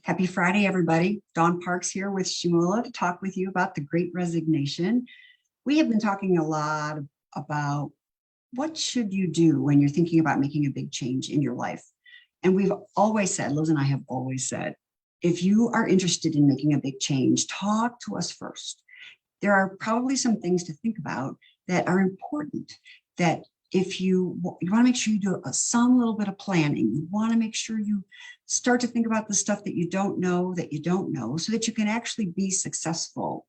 Happy Friday, everybody. Dawn Parks here with Shimula to talk with you about the Great Resignation. We have been talking a lot about what should you do when you're thinking about making a big change in your life. And we've always said, Liz and I have always said, if you are interested in making a big change, talk to us first. There are probably some things to think about that are important, that if you want to make sure you do some little bit of planning, you want to make sure you start to think about the stuff that you don't know, so that you can actually be successful.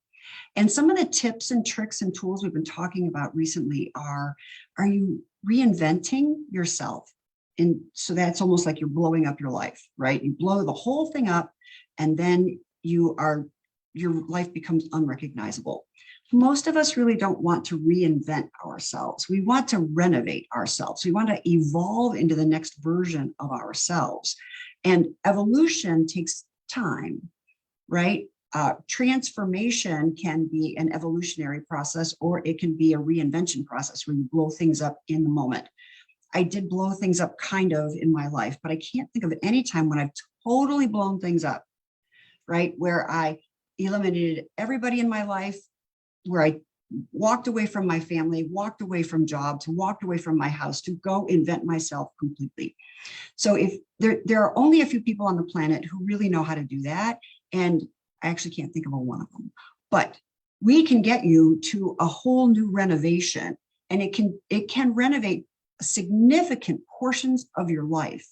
And some of the tips and tricks and tools we've been talking about recently are you reinventing yourself? And so that's almost like you're blowing up your life, right? You blow the whole thing up and then your life becomes unrecognizable. Most of us really don't want to reinvent ourselves. We want to renovate ourselves. We want to evolve into the next version of ourselves. And evolution takes time, right? Transformation can be an evolutionary process, or it can be a reinvention process where you blow things up in the moment. I did blow things up kind of in my life, but I can't think of any time when I've totally blown things up, right? Where I eliminated everybody in my life, where I walked away from my family, walked away from jobs, walked away from my house to go invent myself completely. So if there are only a few people on the planet who really know how to do that, and I actually can't think of one of them, but we can get you to a whole new renovation, and it can renovate significant portions of your life.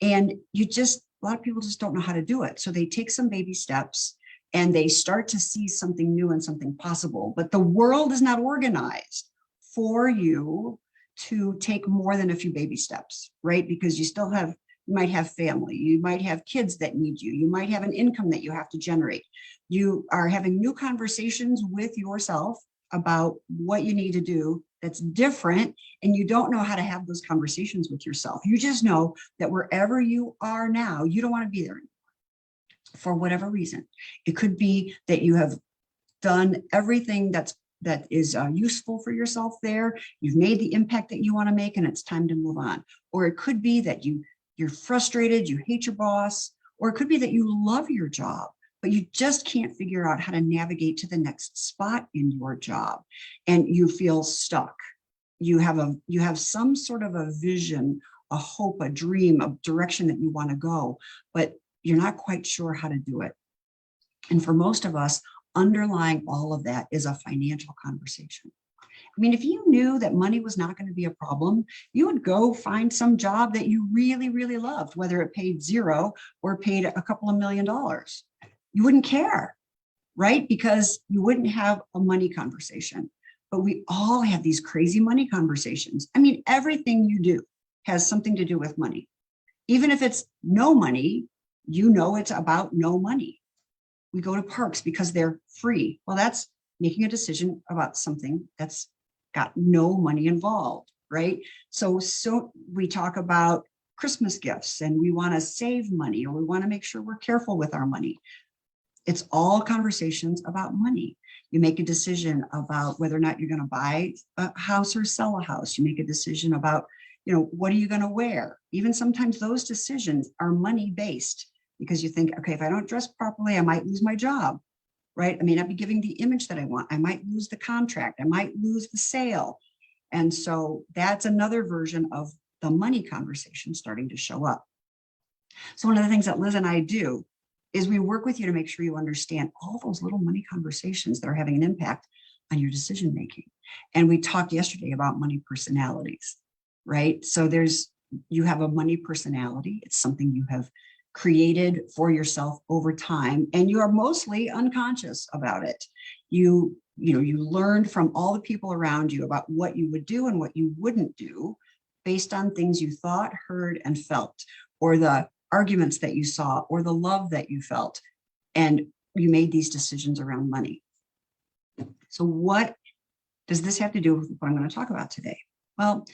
And a lot of people just don't know how to do it. So they take some baby steps and they start to see something new and something possible. But the world is not organized for you to take more than a few baby steps, right? Because you might have family, you might have kids that need you, you might have an income that you have to generate. You are having new conversations with yourself about what you need to do that's different, and you don't know how to have those conversations with yourself. You just know that wherever you are now, you don't want to be there anymore for whatever reason. It could be that you have done everything that is useful for yourself there. You've made the impact that you want to make, and it's time to move on. Or it could be that you're frustrated, you hate your boss, or it could be that you love your job, but you just can't figure out how to navigate to the next spot in your job, and you feel stuck. You have some sort of a vision, a hope, a dream, a direction that you want to go, but you're not quite sure how to do it. And for most of us, underlying all of that is a financial conversation. I mean, if you knew that money was not going to be a problem, you would go find some job that you really, really loved, whether it paid zero or paid a couple of $1 million. You wouldn't care, right? Because you wouldn't have a money conversation. But we all have these crazy money conversations. I mean, everything you do has something to do with money. Even if it's no money, it's about no money. We go to parks because they're free. Well, that's making a decision about something that's got no money involved, right? So we talk about Christmas gifts, and we want to save money, or we want to make sure we're careful with our money. It's all conversations about money. You make a decision about whether or not you're going to buy a house or sell a house. You make a decision about, what are you going to wear? Even sometimes those decisions are money based, because you think, okay, if I don't dress properly, I might lose my job, right? I may not be giving the image that I want. I might lose the contract. I might lose the sale. And so that's another version of the money conversation starting to show up. So one of the things that Liz and I do is we work with you to make sure you understand all those little money conversations that are having an impact on your decision making. And we talked yesterday about money personalities, right? So you have a money personality. It's something you have created for yourself over time, and you are mostly unconscious about it. You learned from all the people around you about what you would do and what you wouldn't do based on things you thought, heard, and felt, or the arguments that you saw, or the love that you felt, and you made these decisions around money. So what does this have to do with what I'm going to talk about today? Well,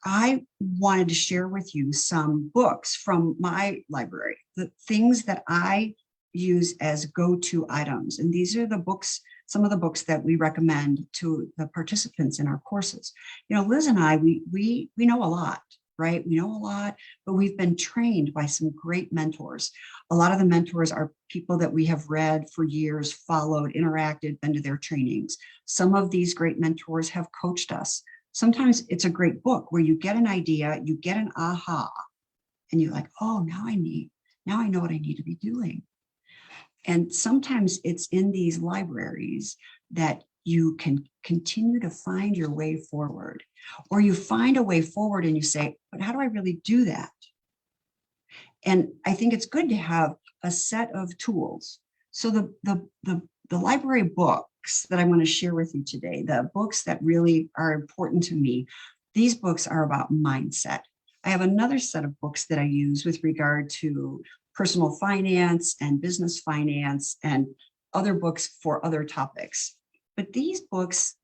I wanted to share with you some books from my library, the things that I use as go-to items. And these are the books, some of the books that we recommend to the participants in our courses. Liz and I, we know a lot, right? We know a lot, but we've been trained by some great mentors. A lot of the mentors are people that we have read for years, followed, interacted, been to their trainings. Some of these great mentors have coached us. Sometimes it's a great book where you get an idea, you get an aha, and you're like, oh, now I know what I need to be doing. And sometimes it's in these libraries that you can continue to find your way forward, or you find a way forward and you say, but how do I really do that? And I think it's good to have a set of tools. So the library books that I want to share with you today, the books that really are important to me, these books are about mindset. I have another set of books that I use with regard to personal finance and business finance and other books for other topics. But these books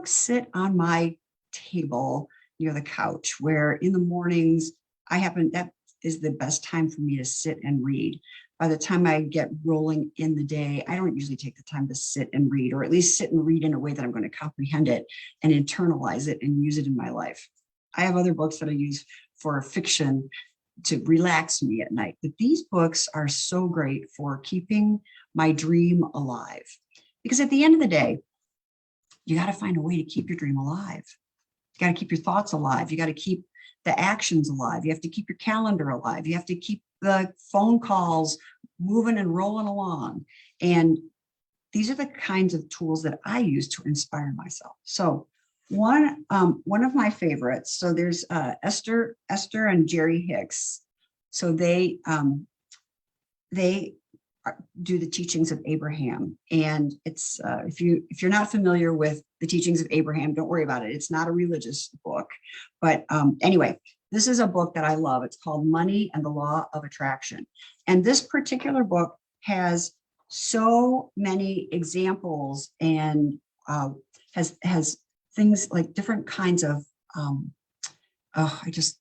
sit on my table near the couch, where in the mornings that is the best time for me to sit and read. By the time I get rolling in the day, I don't usually take the time to sit and read, or at least sit and read in a way that I'm going to comprehend it and internalize it and use it in my life. I have other books that I use for fiction to relax me at night, but these books are so great for keeping my dream alive. Because at the end of the day, you got to find a way to keep your dream alive. You got to keep your thoughts alive. You got to keep the actions alive. You have to keep your calendar alive. You have to keep the phone calls moving and rolling along. And these are the kinds of tools that I use to inspire myself. So one of my favorites, so there's Esther and Jerry Hicks. So they do the teachings of Abraham. And it's if you're not familiar with the teachings of Abraham, don't worry about it. It's not a religious book. But anyway, this is a book that I love. It's called Money and the Law of Attraction. And this particular book has so many examples and has things like different kinds of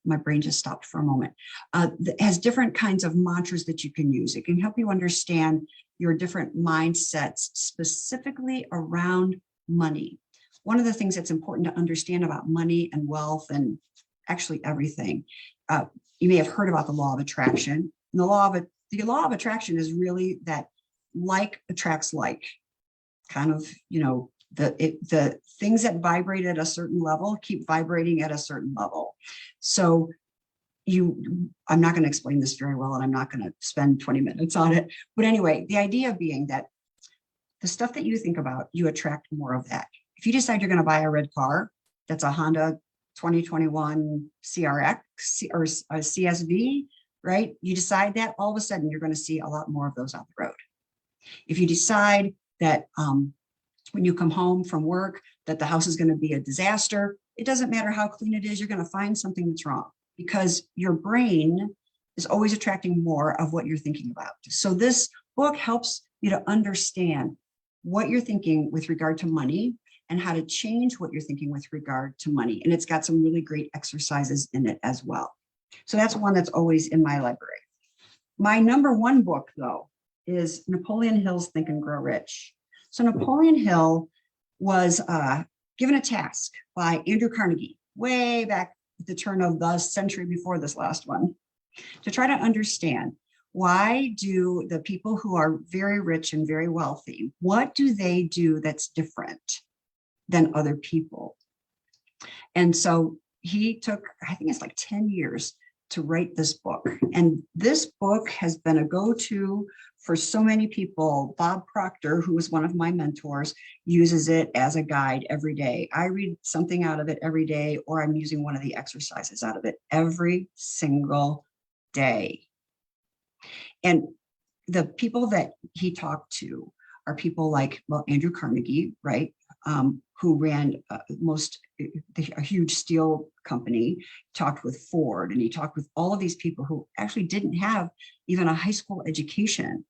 my brain just stopped for a moment. Has different kinds of mantras that you can use. It can help you understand your different mindsets specifically around money. One of the things that's important to understand about money and wealth and actually everything, you may have heard about the law of attraction. And the law of attraction is really that like attracts like, kind of, the things that vibrate at a certain level keep vibrating at a certain level. So I'm not going to explain this very well, and I'm not going to spend 20 minutes on it. But anyway, the idea being that the stuff that you think about, you attract more of that. If you decide you're going to buy a red car, that's a Honda 2021 CRX or a CSV, right? You decide that, all of a sudden you're going to see a lot more of those on the road. If you decide that when you come home from work, that the house is going to be a disaster, it doesn't matter how clean it is, you're going to find something that's wrong, because your brain is always attracting more of what you're thinking about. So this book helps you to understand what you're thinking with regard to money and how to change what you're thinking with regard to money. And it's got some really great exercises in it as well. So that's one that's always in my library. My number one book, though, is Napoleon Hill's Think and Grow Rich. So Napoleon Hill was given a task by Andrew Carnegie way back at the turn of the century before this last one, to try to understand, why do the people who are very rich and very wealthy, what do they do that's different than other people? And so he took, I think it's like 10 years to write this book. And this book has been a go-to for so many people. Bob Proctor, who was one of my mentors, uses it as a guide every day. I read something out of it every day, or I'm using one of the exercises out of it every single day. And the people that he talked to are people like, well, Andrew Carnegie, right? Who ran a huge steel company, talked with Ford, and he talked with all of these people who actually didn't have even a high school education.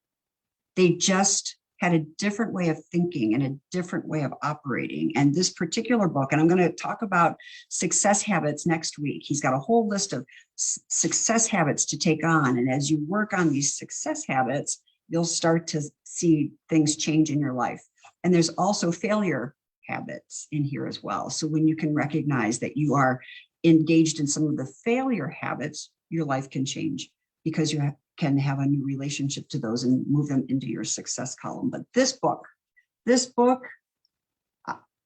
They just had a different way of thinking and a different way of operating. And this particular book, and I'm going to talk about success habits next week. He's got a whole list of success habits to take on. And as you work on these success habits, you'll start to see things change in your life. And there's also failure habits in here as well. So when you can recognize that you are engaged in some of the failure habits, your life can change because you can have a new relationship to those and move them into your success column. But this book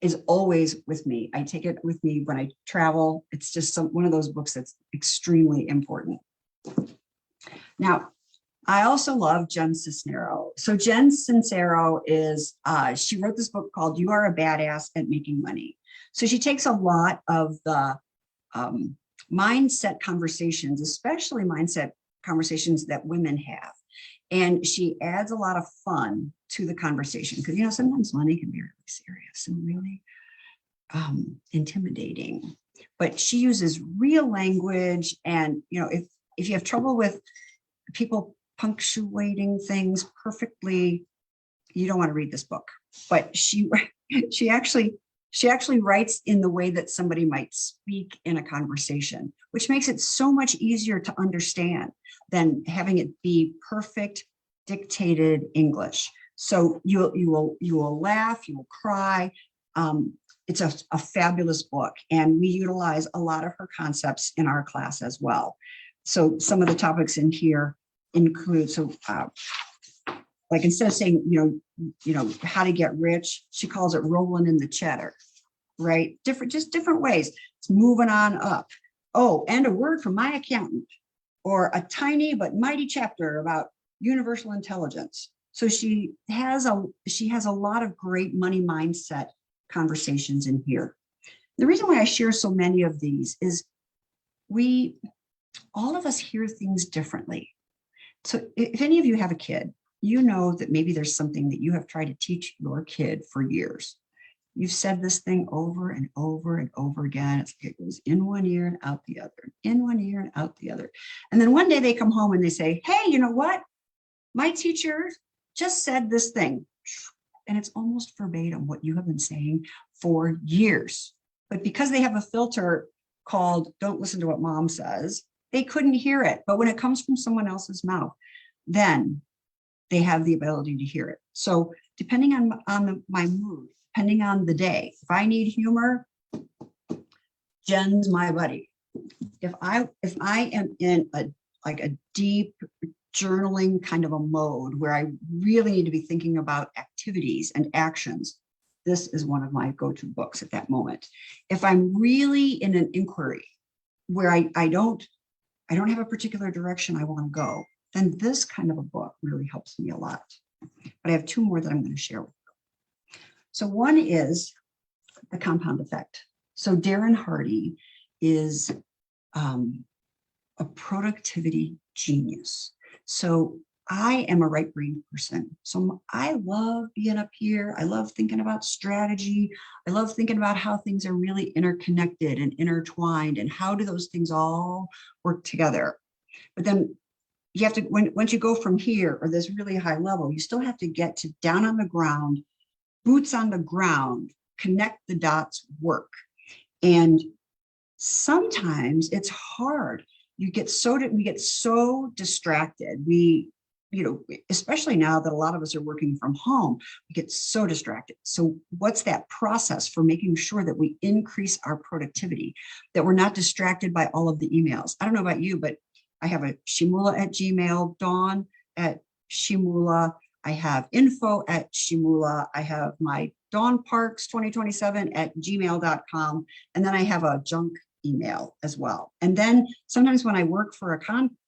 is always with me. I take it with me when I travel. It's just one of those books that's extremely important. Now, I also love Jen Cisnero. So Jen Cisnero is, she wrote this book called You Are a Badass at Making Money. So she takes a lot of the mindset conversations, especially mindset conversations that women have. And she adds a lot of fun to the conversation because, you know, sometimes money can be really serious and really intimidating, but she uses real language. And, you know, if you have trouble with people punctuating things perfectly, you don't want to read this book. But she actually writes in the way that somebody might speak in a conversation, which makes it so much easier to understand than having it be perfect dictated English. So you will laugh, you will cry. It's a fabulous book, and we utilize a lot of her concepts in our class as well. So some of the topics in here include, like instead of saying, you know, how to get rich, she calls it rolling in the cheddar, right? Just different ways. It's moving on up. Oh, and a word from my accountant, or a tiny but mighty chapter about universal intelligence. So she has a lot of great money mindset conversations in here. The reason why I share so many of these is all of us hear things differently. So if any of you have a kid, you know that maybe there's something that you have tried to teach your kid for years. You've said this thing over and over and over again. It goes in one ear and out the other, in one ear and out the other. And then one day they come home and they say, hey, you know what? My teacher just said this thing. And it's almost verbatim what you have been saying for years. But because they have a filter called don't listen to what mom says, they couldn't hear it. But when it comes from someone else's mouth, then they have the ability to hear it. So depending on my mood, depending on the day, if I need humor, Jen's my buddy. If I am in a deep journaling kind of a mode where I really need to be thinking about activities and actions, this is one of my go-to books at that moment. If I'm really in an inquiry where I don't have a particular direction I want to go, then this kind of a book really helps me a lot. But I have two more that I'm going to share with you. So one is the compound effect. So Darren Hardy is a productivity genius. So I am a right brain person. So I love being up here. I love thinking about strategy. I love thinking about how things are really interconnected and intertwined and how do those things all work together. But then you have to, once you go from here or this really high level, you still have to get to down on the ground, boots on the ground, connect the dots, work. And sometimes it's hard. We get so distracted. Especially now that a lot of us are working from home, we get so distracted. So what's that process for making sure that we increase our productivity, that we're not distracted by all of the emails? I don't know about you, but I have a Shimula at Gmail, Dawn at Shimula. I have info at Shimula. I have my Dawn Parks 2027 at gmail.com. And then I have a junk email as well. And then sometimes when I work for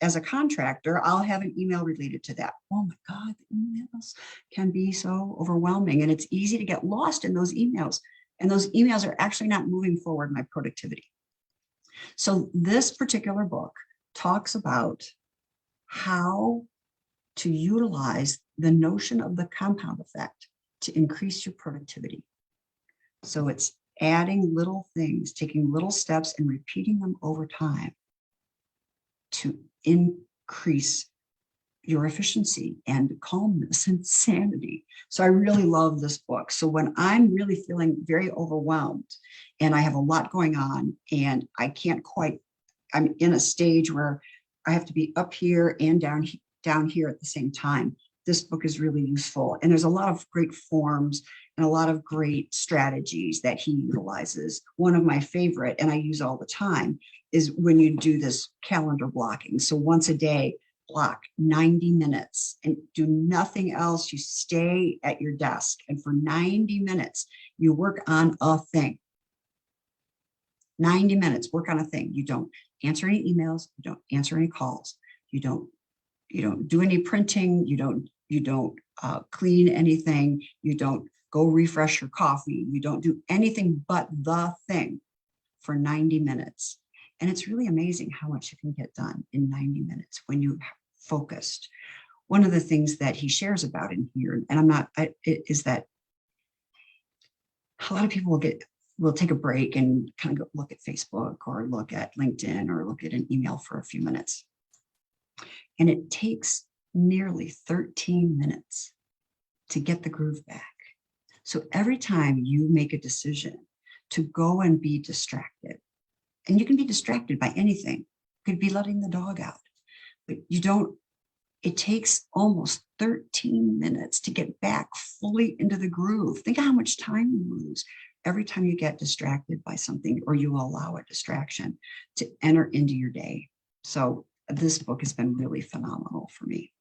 as a contractor, I'll have an email related to that. Oh my God, the emails can be so overwhelming, and it's easy to get lost in those emails. And those emails are actually not moving forward my productivity. So this particular book talks about how to utilize the notion of the compound effect to increase your productivity. So it's adding little things, taking little steps and repeating them over time to increase your efficiency and calmness and sanity. So I really love this book. So when I'm really feeling very overwhelmed and I have a lot going on and I'm in a stage where I have to be up here and down here at the same time, this book is really useful. And there's a lot of great forms and a lot of great strategies that he utilizes. One of my favorite, and I use all the time, is when you do this calendar blocking. So once a day, block 90 minutes and do nothing else. You stay at your desk, and for 90 minutes, you work on a thing. 90 minutes, work on a thing. You don't answer any emails, you don't answer any calls, you don't do any printing, you don't clean anything, you don't go refresh your coffee, you don't do anything but the thing for 90 minutes. And it's really amazing how much you can get done in 90 minutes when you focused. One of the things that he shares about in here, and is that a lot of people will take a break and kind of go look at Facebook or look at LinkedIn or look at an email for a few minutes. And it takes nearly 13 minutes to get the groove back. So every time you make a decision to go and be distracted, and you can be distracted by anything, you could be letting the dog out, but it takes almost 13 minutes to get back fully into the groove. Think of how much time you lose every time you get distracted by something or you allow a distraction to enter into your day. So this book has been really phenomenal for me.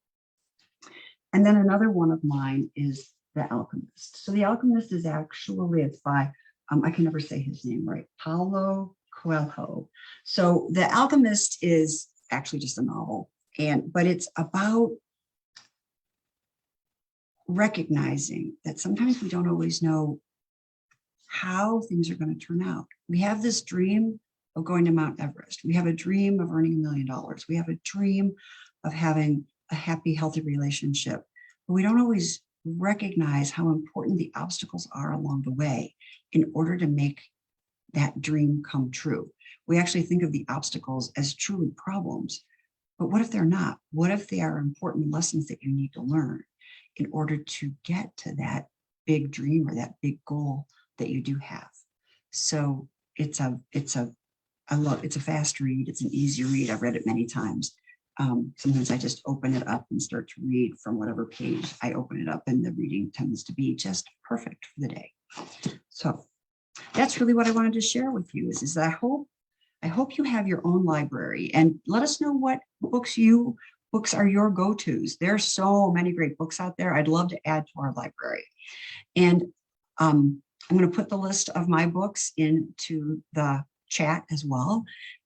And then another one of mine is The Alchemist. So The Alchemist is actually, it's by, I can never say his name right, Paulo Coelho. So The Alchemist is actually just a novel, but it's about recognizing that sometimes we don't always know how things are going to turn out. We have this dream of going to Mount Everest. We have a dream of earning $1 million. We have a dream of having a happy, healthy relationship. But we don't always recognize how important the obstacles are along the way in order to make that dream come true. We actually think of the obstacles as truly problems. But what if they're not? What if they are important lessons that you need to learn in order to get to that big dream or that big goal that you do have? So it's a fast read. It's an easy read. I've read it many times. Sometimes I just open it up and start to read from whatever page I open it up, and the reading tends to be just perfect for the day. So that's really what I wanted to share with you is I hope you have your own library, and let us know what books are your go-tos. There's so many great books out there. I'd love to add to our library. And I'm going to put the list of my books into the chat as well,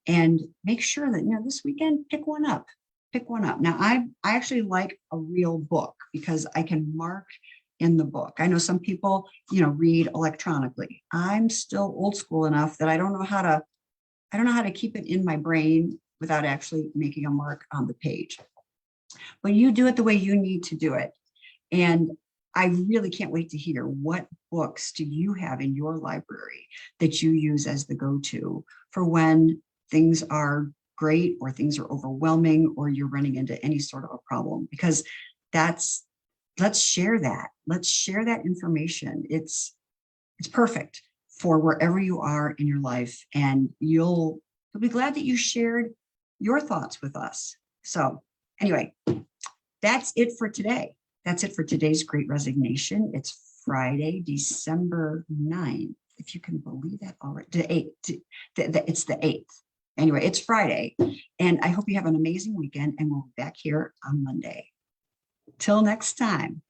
and make sure that this weekend pick one up. Now I actually like a real book because I can mark in the book. I know some people read electronically. I'm still old school enough that I don't know how to keep it in my brain without actually making a mark on the page. But you do it the way you need to do it. And I really can't wait to hear what books do you have in your library that you use as the go-to for when things are great or things are overwhelming or you're running into any sort of a problem, because let's share that. Let's share that information. It's perfect for wherever you are in your life, and you'll be glad that you shared your thoughts with us. So anyway, that's it for today. That's it for today's Great Resignation. It's Friday, December 9th, if you can believe that already. It's the 8th. Anyway, it's Friday, and I hope you have an amazing weekend, and we'll be back here on Monday. Till next time.